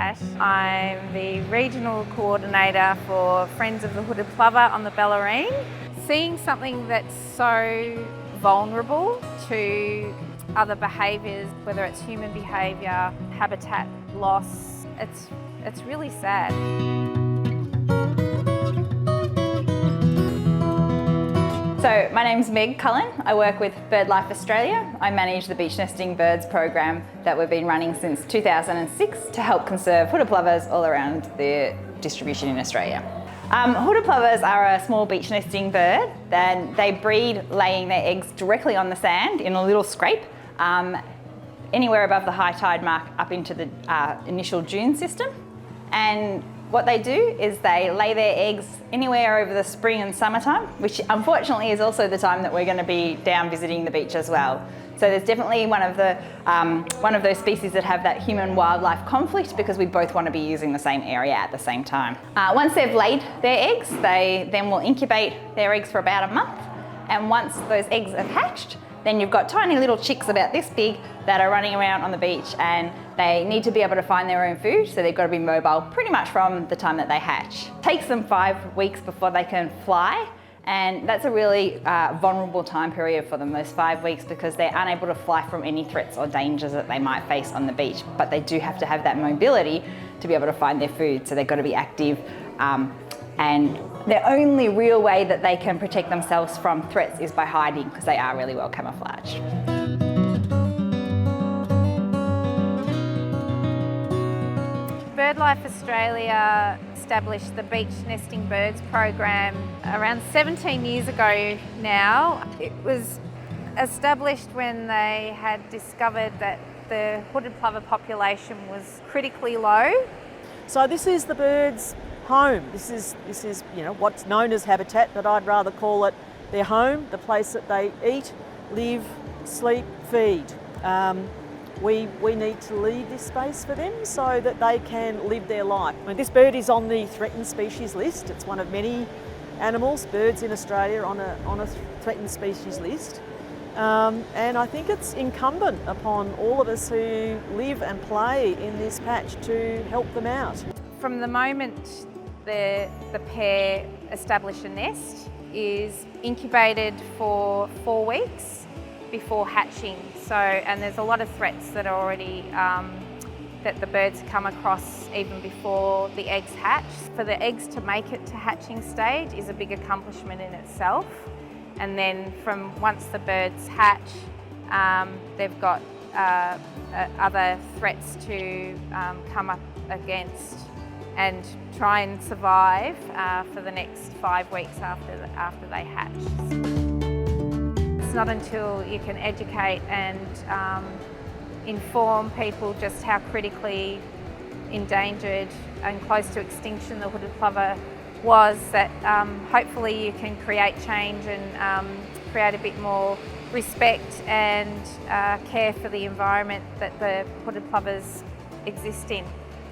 Tash. I'm the Regional Coordinator for Friends of the Hooded Plover on the Bellarine. Seeing something that's so vulnerable to other behaviours, whether it's human behaviour, habitat loss, it's really sad. So my name's Meg Cullen. I work with BirdLife Australia. I manage the beach nesting birds program that we've been running since 2006 to help conserve hooded plovers all around the distribution in Australia. Hooded plovers are a small beach nesting bird. Then they breed laying their eggs directly on the sand in a little scrape, anywhere above the high tide mark up into the initial dune system. And what they do is they lay their eggs anywhere over the spring and summertime, which unfortunately is also the time that we're going to be down visiting the beach as well. So there's definitely one of those species that have that human-wildlife conflict because we both want to be using the same area at the same time. Once they've laid their eggs, they then will incubate their eggs for about a month. And once those eggs have hatched, then you've got tiny little chicks about this big that are running around on the beach, and they need to be able to find their own food, so they've got to be mobile pretty much from the time that they hatch. It takes them 5 weeks before they can fly, and that's a really vulnerable time period for them, those 5 weeks, because they're unable to fly from any threats or dangers that they might face on the beach. But they do have to have that mobility to be able to find their food, so they've got to be active. And the only real way that they can protect themselves from threats is by hiding, because they are really well camouflaged. BirdLife Australia established the Beach Nesting Birds program around 17 years ago now. It was established when they had discovered that the hooded plover population was critically low. So this is the birds' home. This is what's known as habitat, but I'd rather call it their home, the place that they eat, live, sleep, feed. We need to leave this space for them so that they can live their life. I mean, this bird is on the threatened species list. It's one of many animals, birds in Australia on a threatened species list. And I think it's incumbent upon all of us who live and play in this patch to help them out. From the moment the pair establish a nest is incubated for 4 weeks before hatching. So, and there's a lot of threats that are already that the birds come across even before the eggs hatch. For the eggs to make it to hatching stage is a big accomplishment in itself. And then from once the birds hatch, they've got other threats to come up against and try and survive for the next 5 weeks after they hatch. It's not until you can educate and inform people just how critically endangered and close to extinction the hooded plover was that hopefully you can create change and create a bit more respect and care for the environment that the hooded plovers exist in.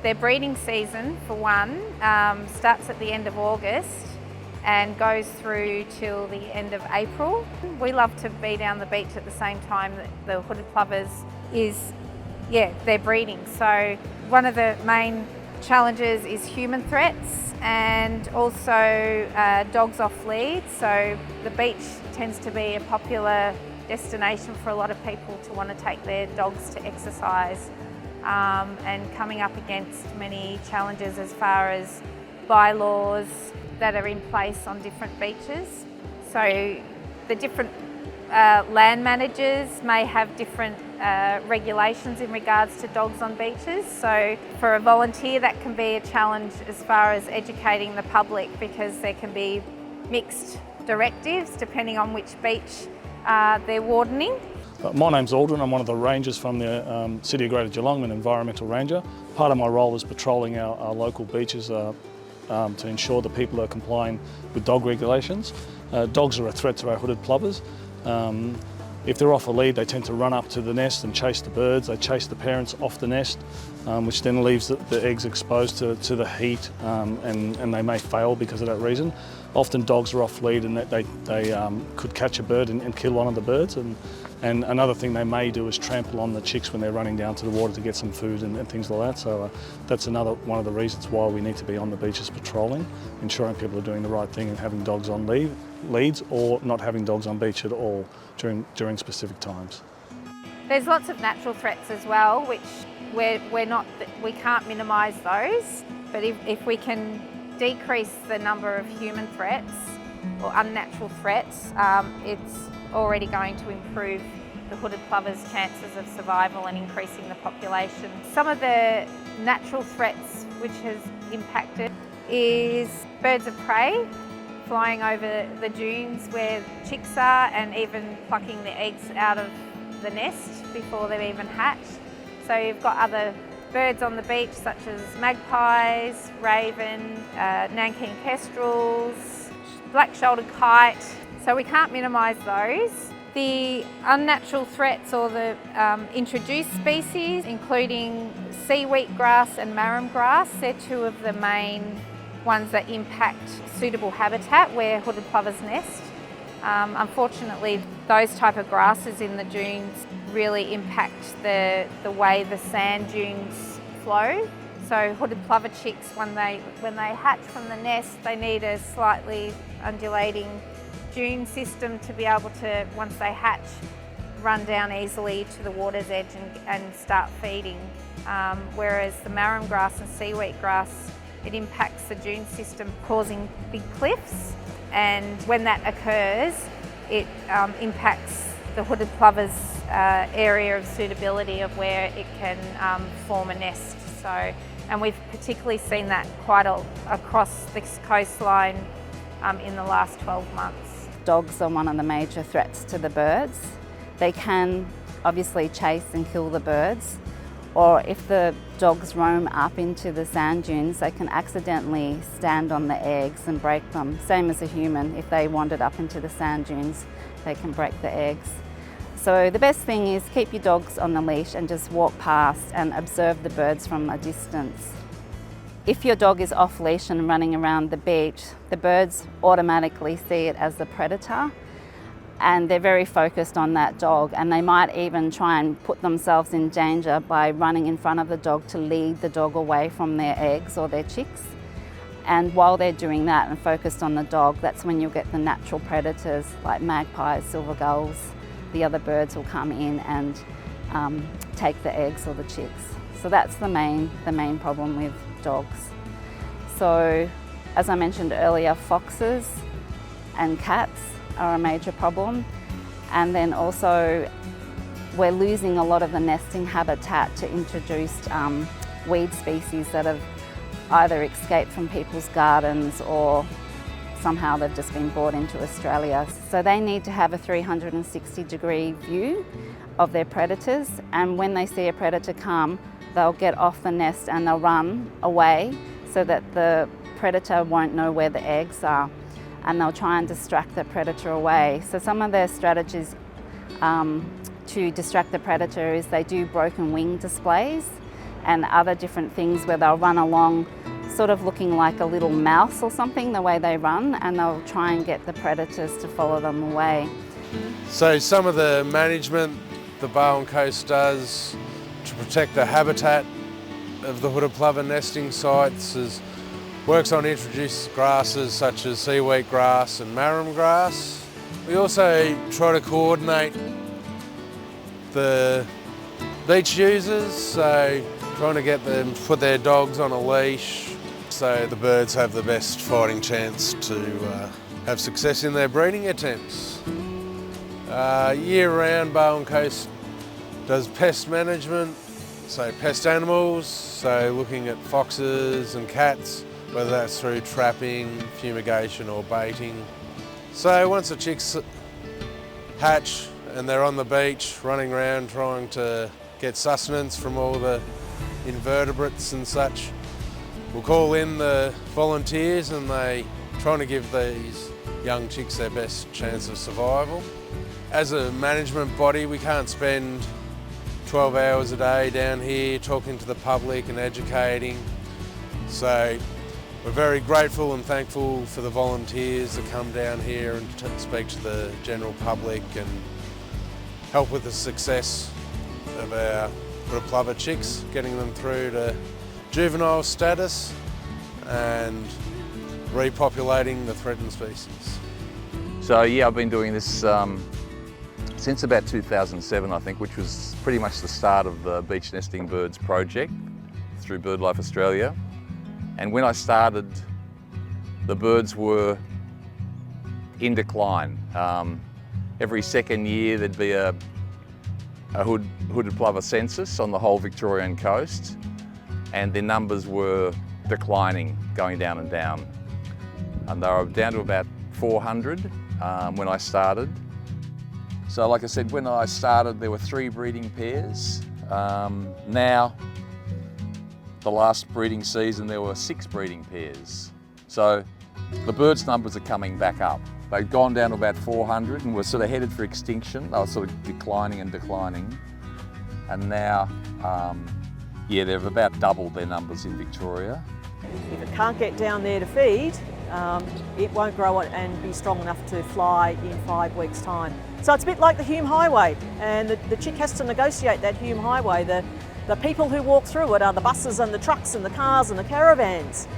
Their breeding season, for one, starts at the end of August and goes through till the end of April. We love to be down the beach at the same time that the hooded plovers they're breeding. So one of the main challenges is human threats and also dogs off lead. So the beach tends to be a popular destination for a lot of people to want to take their dogs to exercise. And coming up against many challenges as far as bylaws that are in place on different beaches. So the different land managers may have different regulations in regards to dogs on beaches. So for a volunteer that can be a challenge as far as educating the public because there can be mixed directives depending on which beach they're wardening. My name's Aldrin. I'm one of the rangers from the City of Greater Geelong, an environmental ranger. Part of my role is patrolling our local beaches to ensure that people are complying with dog regulations. Dogs are a threat to our hooded plovers. If they're off a lead, they tend to run up to the nest and chase the birds. They chase the parents off the nest, which then leaves the eggs exposed to the heat, and they may fail because of that reason. Often dogs are off lead and they could catch a bird and kill one of the birds, and And another thing they may do is trample on the chicks when they're running down to the water to get some food and things like that. So that's another one of the reasons why we need to be on the beaches patrolling, ensuring people are doing the right thing and having dogs on leads or not having dogs on beach at all during specific times. There's lots of natural threats as well, which we can't minimise those, but if we can decrease the number of human threats or unnatural threats, it's already going to improve the hooded plover's chances of survival and increasing the population. Some of the natural threats which has impacted is birds of prey flying over the dunes where chicks are and even plucking the eggs out of the nest before they've even hatched. So you've got other birds on the beach such as magpies, raven, Nanking kestrels, black-shouldered kite. So we can't minimise those. The unnatural threats or the introduced species, including sea wheatgrass and marram grass, they're two of the main ones that impact suitable habitat where hooded plovers nest. Unfortunately, those type of grasses in the dunes really impact the way the sand dunes flow. So hooded plover chicks, when they hatch from the nest, they need a slightly undulating dune system to be able to, once they hatch, run down easily to the water's edge and start feeding. Whereas the marram grass and seaweed grass, it impacts the dune system, causing big cliffs. And when that occurs, it impacts the hooded plover's area of suitability of where it can form a nest. So, and we've particularly seen that quite across this coastline in the last 12 months. Dogs are one of the major threats to the birds. They can obviously chase and kill the birds, or if the dogs roam up into the sand dunes, they can accidentally stand on the eggs and break them. Same as a human, if they wandered up into the sand dunes, they can break the eggs. So the best thing is keep your dogs on the leash and just walk past and observe the birds from a distance. If your dog is off leash and running around the beach, the birds automatically see it as the predator, and they're very focused on that dog, and they might even try and put themselves in danger by running in front of the dog to lead the dog away from their eggs or their chicks. And while they're doing that and focused on the dog, that's when you'll get the natural predators like magpies, silver gulls. The other birds will come in and take the eggs or the chicks. So that's the main problem with dogs. So as I mentioned earlier, foxes and cats are a major problem. And then also we're losing a lot of the nesting habitat to introduced weed species that have either escaped from people's gardens or somehow they've just been brought into Australia. So they need to have a 360-degree view of their predators, and when they see a predator come, they'll get off the nest and they'll run away so that the predator won't know where the eggs are, and they'll try and distract the predator away. So some of their strategies to distract the predator is they do broken wing displays and other different things where they'll run along sort of looking like a little mouse or something, the way they run, and they'll try and get the predators to follow them away. So some of the management the Barwon Coast does to protect the habitat of the hooded plover nesting sites is works on introduced grasses such as seaweed grass and marram grass. We also try to coordinate the beach users, so trying to get them to put their dogs on a leash so the birds have the best fighting chance to have success in their breeding attempts. Year-round, Barwon Coast does pest management, so pest animals, so looking at foxes and cats, whether that's through trapping, fumigation or baiting. So once the chicks hatch and they're on the beach running around trying to get sustenance from all the invertebrates and such, we'll call in the volunteers and they trying to give these young chicks their best chance of survival. As a management body, we can't spend 12 hours a day down here talking to the public and educating. So we're very grateful and thankful for the volunteers that come down here and speak to the general public and help with the success of our hooded plover chicks, getting them through to juvenile status and repopulating the threatened species. So yeah, I've been doing this since about 2007, I think, which was pretty much the start of the beach nesting birds project through BirdLife Australia. And when I started, the birds were in decline. Every second year there'd be a hooded plover census on the whole Victorian coast, and their numbers were declining, going down and down. And they were down to about 400 when I started. So like I said, when I started there were 3 breeding pairs. Now, the last breeding season there were 6 breeding pairs. So the birds' numbers are coming back up. They've gone down to about 400 and were sort of headed for extinction. They were sort of declining and declining. And now, yeah, they've about doubled their numbers in Victoria. If it can't get down there to feed, it won't grow and be strong enough to fly in 5 weeks' time. So it's a bit like the Hume Highway, and the chick has to negotiate that Hume Highway. The people who walk through it are the buses and the trucks and the cars and the caravans,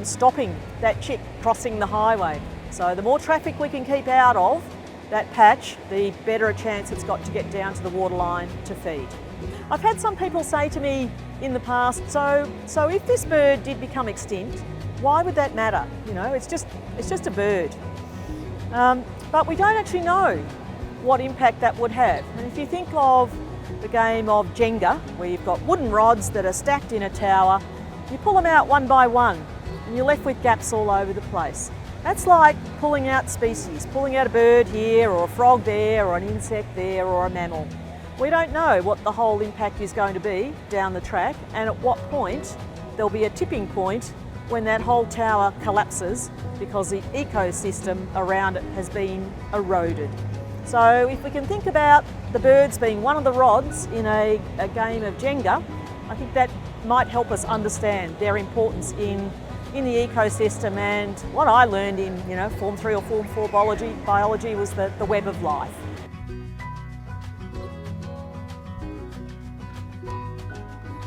stopping that chick crossing the highway. So the more traffic we can keep out of that patch, the better a chance it's got to get down to the waterline to feed. I've had some people say to me in the past, so if this bird did become extinct, why would that matter? You know, it's just a bird. But we don't actually know what impact that would have. And if you think of the game of Jenga, where you've got wooden rods that are stacked in a tower, you pull them out one by one and you're left with gaps all over the place. That's like pulling out species, pulling out a bird here or a frog there or an insect there or a mammal. We don't know what the whole impact is going to be down the track, and at what point there'll be a tipping point when that whole tower collapses because the ecosystem around it has been eroded. So if we can think about the birds being one of the rods in a game of Jenga, I think that might help us understand their importance in the ecosystem. And what I learned in Form 3 or Form 4 biology was the web of life.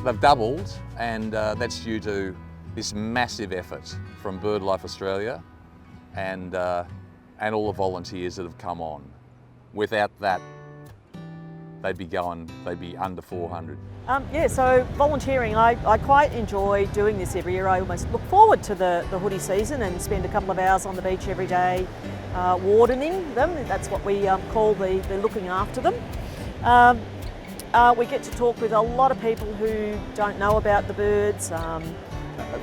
They've doubled, and that's due to this massive effort from BirdLife Australia and all the volunteers that have come on. Without that, they'd be under 400. Yeah, so volunteering, I quite enjoy doing this every year. I almost look forward to the hoodie season and spend a couple of hours on the beach every day wardening them. That's what we call the looking after them. We get to talk with a lot of people who don't know about the birds.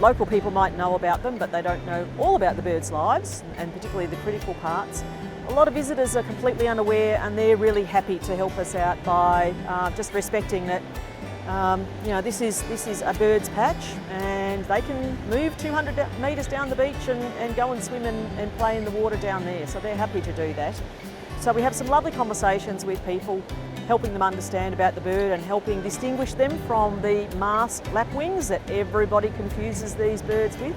Local people might know about them, but they don't know all about the birds' lives, and particularly the critical parts. A lot of visitors are completely unaware, and they're really happy to help us out by just respecting that this is a bird's patch, and they can move 200 metres down the beach and go and swim and play in the water down there. So they're happy to do that. So we have some lovely conversations with people, helping them understand about the bird and helping distinguish them from the masked lapwings that everybody confuses these birds with.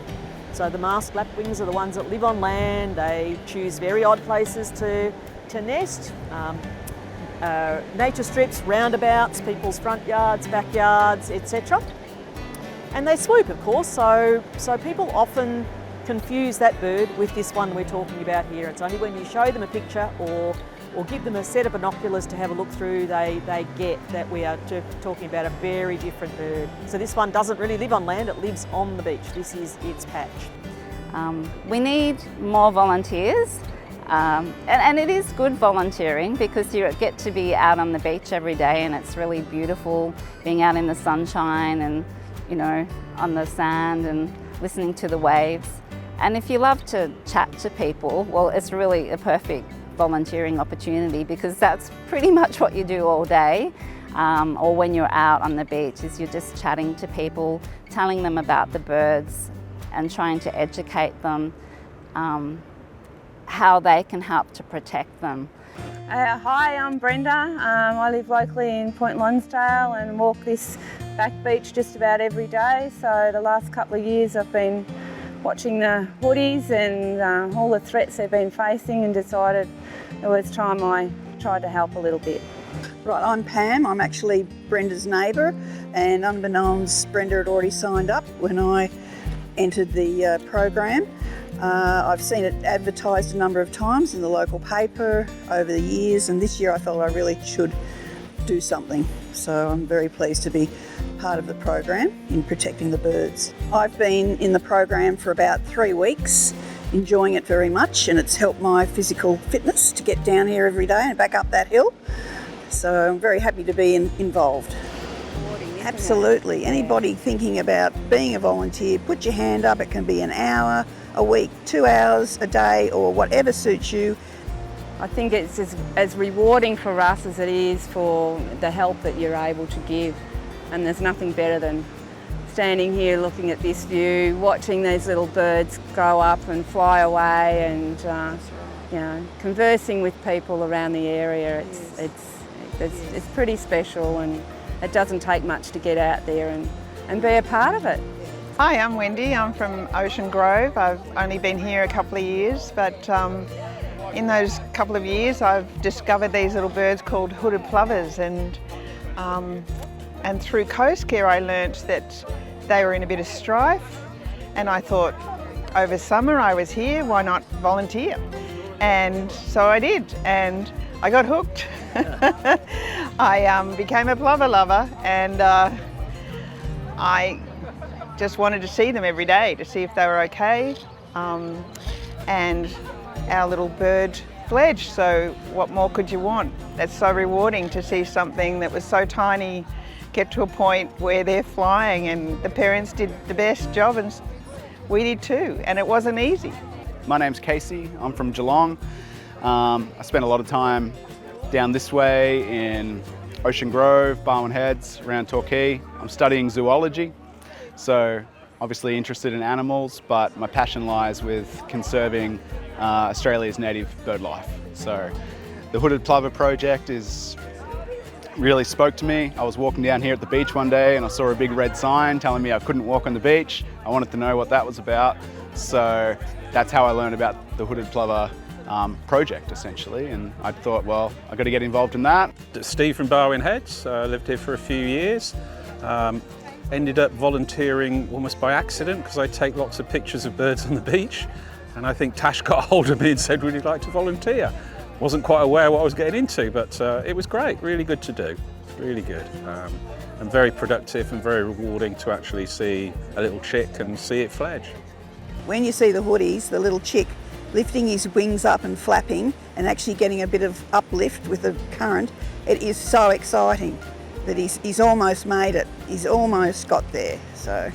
So the masked lapwings are the ones that live on land. They choose very odd places to nest. Nature strips, roundabouts, people's front yards, backyards, etc. And they swoop, of course, so people often confuse that bird with this one we're talking about here. It's only when you show them a picture or give them a set of binoculars to have a look through, they get that we are talking about a very different bird. So this one doesn't really live on land, it lives on the beach. This is its patch. We need more volunteers, and it is good volunteering because you get to be out on the beach every day, and it's really beautiful being out in the sunshine and on the sand and listening to the waves. And if you love to chat to people, well, it's really a perfect volunteering opportunity because that's pretty much what you do all day, or when you're out on the beach, is you're just chatting to people, telling them about the birds and trying to educate them how they can help to protect them. Hi, I'm Brenda. I live locally in Point Lonsdale and walk this back beach just about every day. So the last couple of years I've been watching the hoodies and all the threats they've been facing and decided it was time I tried to help a little bit. Right, I'm Pam. I'm actually Brenda's neighbour, and unbeknownst, Brenda had already signed up when I entered the program. I've seen it advertised a number of times in the local paper over the years, and this year I felt I really should do something. So I'm very pleased to be part of the program in protecting the birds. I've been in the program for about 3 weeks, enjoying it very much, and it's helped my physical fitness to get down here every day and back up that hill. So I'm very happy to be involved. Absolutely. Anybody thinking about being a volunteer, put your hand up. It can be an hour, a week, 2 hours a day, or whatever suits you. I think it's as rewarding for us as it is for the help that you're able to give. And there's nothing better than standing here looking at this view, watching these little birds grow up and fly away, and you know, conversing with people around the area. It's pretty special, and it doesn't take much to get out there and be a part of it. Hi, I'm Wendy. I'm from Ocean Grove. I've only been here a couple of years, but in those couple of years I've discovered these little birds called Hooded Plovers, and through Coast Care I learnt that they were in a bit of strife, and I thought over summer I was here, why not volunteer? And so I did, and I got hooked. I became a plover lover, and I just wanted to see them every day to see if they were okay. And our little bird fledged, so what more could you want? That's so rewarding to see something that was so tiny get to a point where they're flying, and the parents did the best job, and we did too, and it wasn't easy. My name's Casey. I'm from Geelong. I spent a lot of time down this way in Ocean Grove, Barwon Heads, around Torquay. I'm studying zoology, so obviously interested in animals, but my passion lies with conserving Australia's native bird life. So the Hooded Plover project really spoke to me. I was walking down here at the beach one day and I saw a big red sign telling me I couldn't walk on the beach. I wanted to know what that was about, so that's how I learned about the Hooded Plover project, essentially, and I thought, well, I've got to get involved in that. Steve from Barwon Heads. I lived here for a few years. Ended up volunteering almost by accident because I take lots of pictures of birds on the beach, and I think Tash got hold of me and said, would you like to volunteer? Wasn't quite aware what I was getting into, but it was great, really good to do, really good. And very productive and very rewarding to actually see a little chick and see it fledge. When you see the hoodies, the little chick lifting his wings up and flapping and actually getting a bit of uplift with the current, it is so exciting that he's almost made it. He's almost got there. So